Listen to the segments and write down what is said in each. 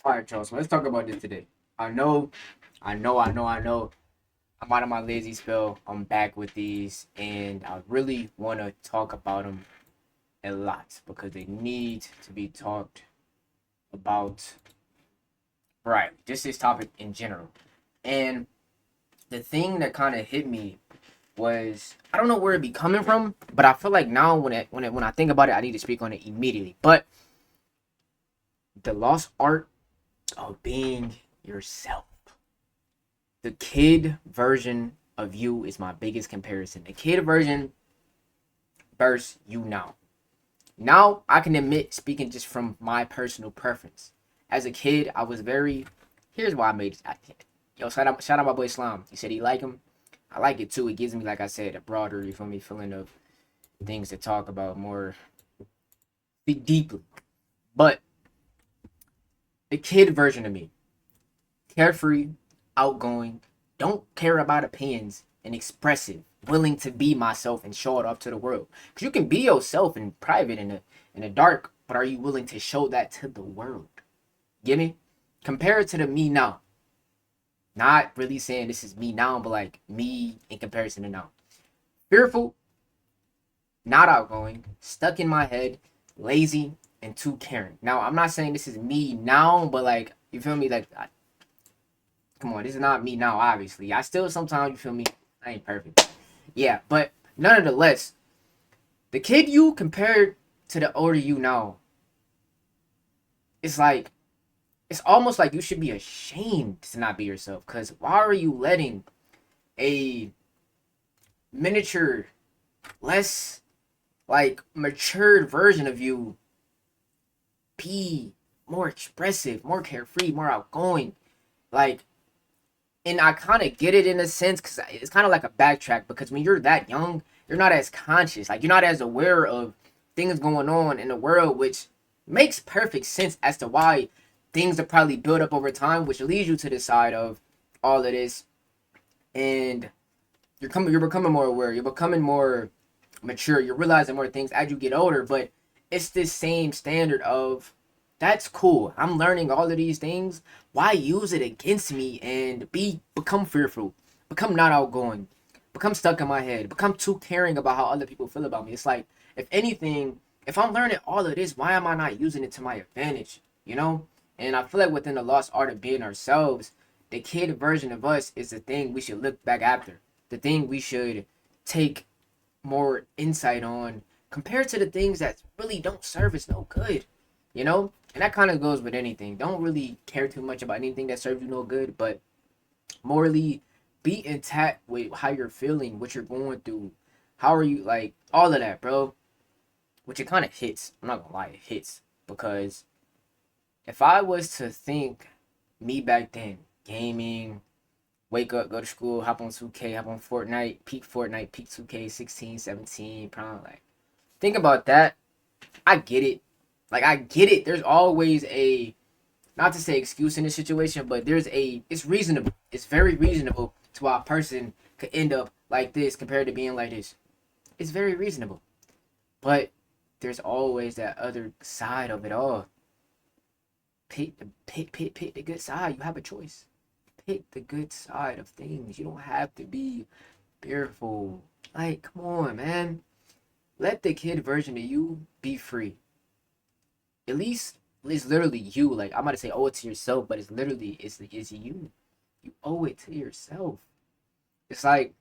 All right, y'all. So let's talk about this today. I know. I'm out of my lazy spell. I'm back with these, and I really want to talk about them a lot because they need to be talked about. Right, just this topic in general. And the thing that kind of hit me was I don't know where it be coming from, but I feel like now when I think about it, I need to speak on it immediately. But the lost art of being yourself. The kid version of you is my biggest comparison. The kid version versus you now. Now I can admit, speaking just from my personal preference. As a kid, I was very. Here's why I made it. Yo, shout out my boy Slime. He said he like him. I like it too. It gives me, like I said, a broader, you feel me, feeling of things to talk about more deeply. But the kid version of me, carefree, outgoing, don't care about opinions, and expressive, willing to be myself and show it off to the world. Because you can be yourself in private in the dark, but are you willing to show that to the world? Get me? Compare it to the me now. Not really saying this is me now, but like me in comparison to now. Fearful, not outgoing, stuck in my head, lazy, and too caring. Now, I'm not saying this is me now, but like, you feel me? Like, come on, this is not me now, obviously. I still sometimes, you feel me? I ain't perfect. Yeah, but nonetheless, the kid you compared to the older you now, it's like, it's almost like you should be ashamed to not be yourself. Because why are you letting a miniature, less like matured version of you be more expressive, more carefree, more outgoing? Like, and I kind of get it in a sense because it's kind of like a backtrack because when you're that young, you're not as conscious, like you're not as aware of things going on in the world, which makes perfect sense as to why things are probably built up over time, which leads you to the side of all of this, and you're becoming more aware, you're becoming more mature, you're realizing more things as you get older, but it's this same standard of that's cool. I'm learning all of these things. Why use it against me and become fearful, become not outgoing, become stuck in my head, become too caring about how other people feel about me? It's like, if anything, if I'm learning all of this, why am I not using it to my advantage? You know? And I feel like within the lost art of being ourselves, the kid version of us is the thing we should look back after. The thing we should take more insight on compared to the things that really don't serve us no good, you know? And that kind of goes with anything. Don't really care too much about anything that serves you no good, but morally be intact with how you're feeling, what you're going through. How are you, like, all of that, bro? Which it kind of hits. I'm not gonna lie, it hits. Because if I was to think me back then, gaming, wake up, go to school, hop on 2K, hop on Fortnite, peak 2K, 16, 17, probably like. Think about that. I get it. Like, I get it. There's always a, not to say excuse in this situation, but it's reasonable. It's very reasonable to why a person could end up like this compared to being like this. It's very reasonable. But there's always that other side of it all. Pick the good side. You have a choice. Pick the good side of things. You don't have to be fearful. Like, come on, man. Let the kid version of you be free. At least it's literally you. Like, I'm about to say owe it to yourself, but it's you. You owe it to yourself. It's like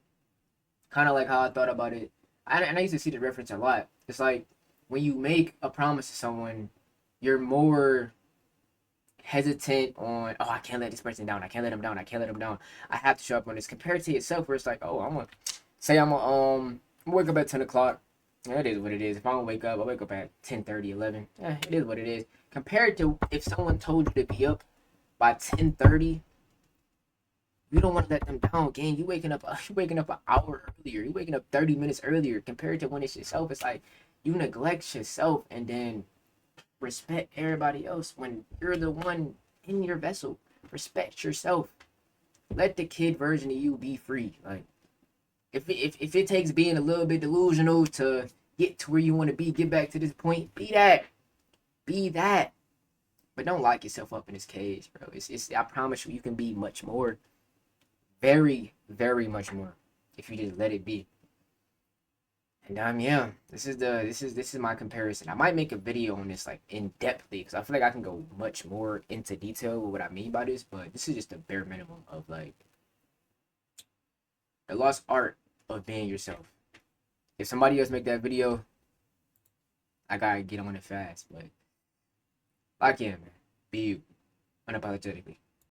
kind of like how I thought about it. And I used to see the reference a lot. It's like when you make a promise to someone, you're more hesitant on, oh, I can't let this person down. I can't let him down. I can't let him down. I have to show up on this. Compared to yourself, where it's like, oh, I'm gonna say wake up at 10 o'clock. Yeah, it is what it is. If I don't wake up, I wake up at 10:30, 11. Yeah, it is what it is. Compared to if someone told you to be up by 10:30, you don't want to let them down, gang. You waking up an hour earlier. You waking up 30 minutes earlier. Compared to when it's yourself, it's like you neglect yourself and then respect everybody else when you're the one in your vessel. Respect yourself. Let the kid version of you be free. Like, if it takes being a little bit delusional to get to where you want to be, get back to this point, be that. Be that. But don't lock yourself up in this cage, bro. It's I promise you, you can be much more. Very, very much more. If you just let it be. And yeah, this is my comparison. I might make a video on this like in depthly because I feel like I can go much more into detail with what I mean by this, but this is just the bare minimum of like the lost art of being yourself. If somebody else make that video, I gotta get on it fast. But lock in, man. Be you unapologetically.